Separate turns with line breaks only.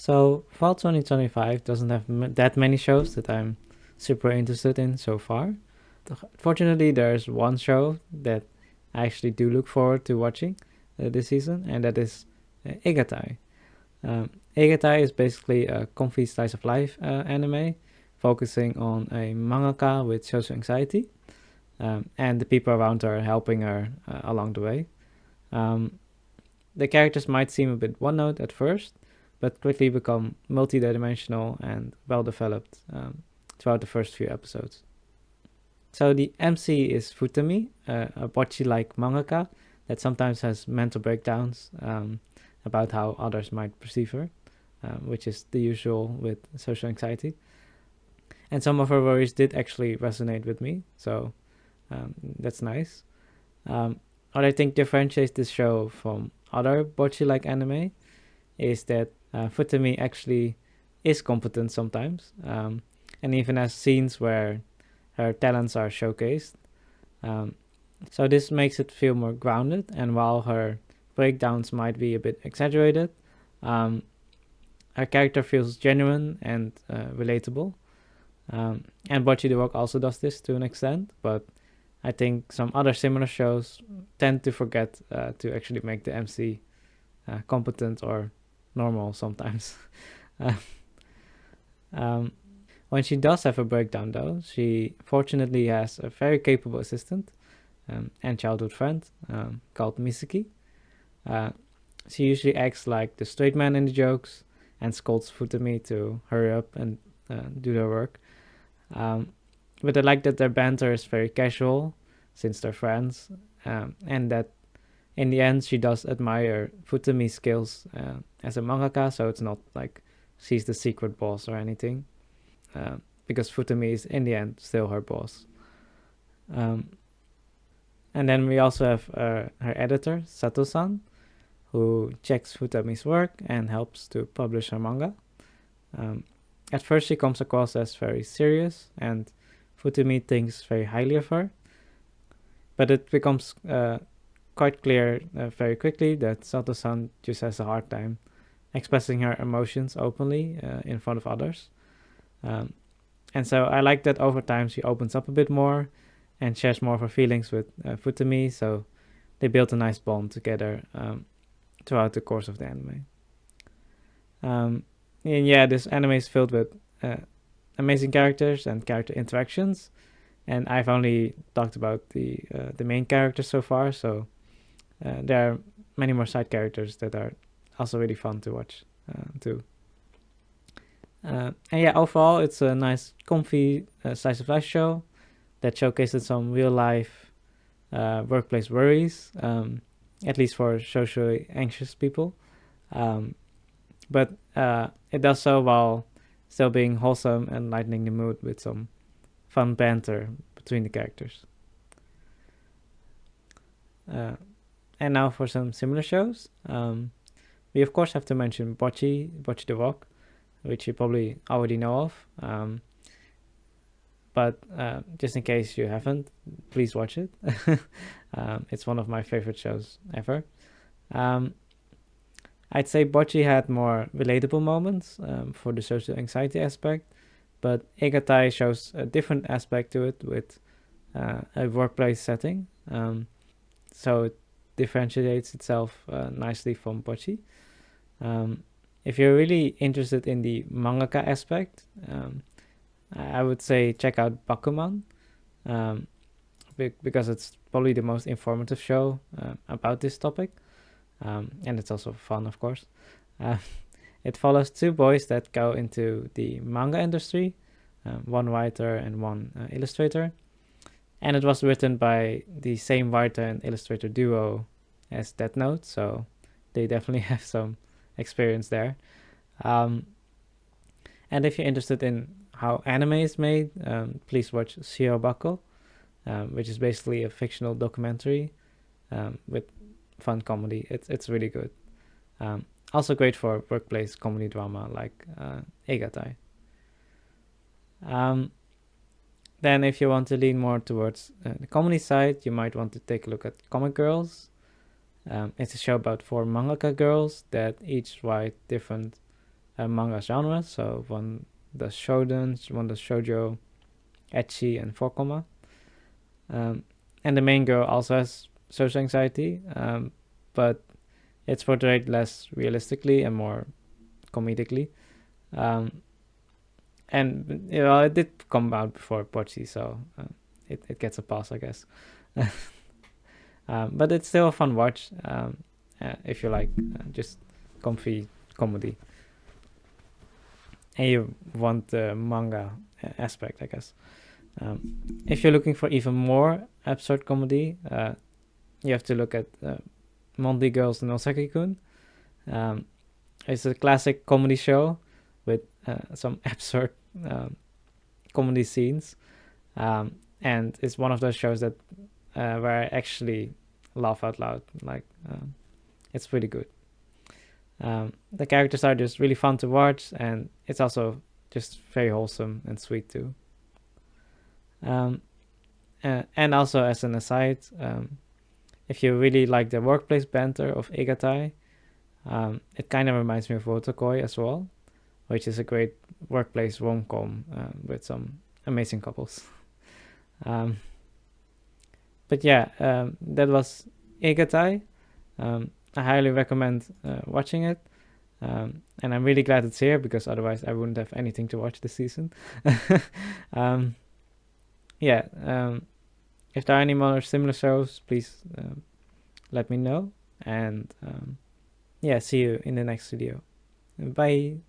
So fall 2025 doesn't have that many shows that I'm super interested in so far. Fortunately, there's one show that I actually do look forward to watching this season, and that is Igatai. Igatai is basically a comfy slice of life anime focusing on a mangaka with social anxiety, and the people around her helping her along the way. Um, the characters might seem a bit one note at first, but quickly become multi-dimensional and well developed throughout the first few episodes. So the MC is Futami, a bocce-like mangaka that sometimes has mental breakdowns about how others might perceive her, which is the usual with social anxiety. And some of her worries did actually resonate with me, so that's nice. What I think differentiates this show from other bocce-like anime is that Futami actually is competent sometimes, and even has scenes where her talents are showcased. Um, so this makes it feel more grounded, and while her breakdowns might be a bit exaggerated, um, her character feels genuine and relatable. And Bocce the Rock also does this to an extent, but I think some other similar shows tend to forget to actually make the MC competent or normal sometimes. um, when she does have a breakdown, though, she fortunately has a very capable assistant and childhood friend called Misaki. Uh, she usually acts like the straight man in the jokes and scolds Futami to hurry up and do their work. But I like that their banter is very casual since they're friends, and that in the end she does admire Futami's skills as a mangaka, so it's not like she's the secret boss or anything, because Futami is in the end still her boss. And then we also have her editor, Sato-san, who checks Futami's work and helps to publish her manga. At first, she comes across as very serious, and Futami thinks very highly of her. But it becomes quite clear very quickly that Sato-san just has a hard time expressing her emotions openly in front of others. And so I like that over time she opens up a bit more and shares more of her feelings with Futami, so they build a nice bond together throughout the course of the anime. And yeah, this anime is filled with amazing characters and character interactions, and I've only talked about the main characters so far, so there are many more side characters that are also really fun to watch too. And yeah, overall, it's a nice, comfy slice of life show that showcases some real life workplace worries, at least for socially anxious people. But it does so while still being wholesome and lightening the mood with some fun banter between the characters. And now for some similar shows. We of course have to mention Bocce the Rock, which you probably already know of. But just in case you haven't, please watch it. It's one of my favorite shows ever. I'd say Bocce had more relatable moments for the social anxiety aspect, but Igatai shows a different aspect to it with a workplace setting. So it differentiates itself nicely from Bocce. If you're really interested in the mangaka aspect, I would say check out Bakuman, because it's probably the most informative show about this topic, and it's also fun, of course. It follows two boys that go into the manga industry, one writer and one illustrator, and it was written by the same writer and illustrator duo as Death Note, so they definitely have some experience there. And if you're interested in how anime is made, please watch Shirobako, which is basically a fictional documentary with fun comedy. It's really good. Also great for workplace comedy drama like Egatai. Then if you want to lean more towards the comedy side, you might want to take a look at Comic Girls. It's a show about four mangaka girls that each write different manga genres. So one does shonen, one does shoujo, ecchi, and 4 and the main girl also has social anxiety, but it's portrayed less realistically and more comedically. And it did come out before Pochi, so it gets a pass, I guess. But it's still a fun watch if you like just comfy comedy and you want the manga aspect, I guess. If you're looking for even more absurd comedy, you have to look at Monday Girls no Saki-kun. It's a classic comedy show with some absurd comedy scenes, and it's one of those shows that where I actually laugh out loud. Like it's pretty good. The characters are just really fun to watch, and it's also just very wholesome and sweet too. And also, as an aside, if you really like the workplace banter of Igatai, it kind of reminds me of Wotakoi as well, which is a great workplace rom-com with some amazing couples. But yeah, that was Igatai. I highly recommend watching it. And I'm really glad it's here, because otherwise I wouldn't have anything to watch this season. If there are any more similar shows, please let me know. And see you in the next video. Bye.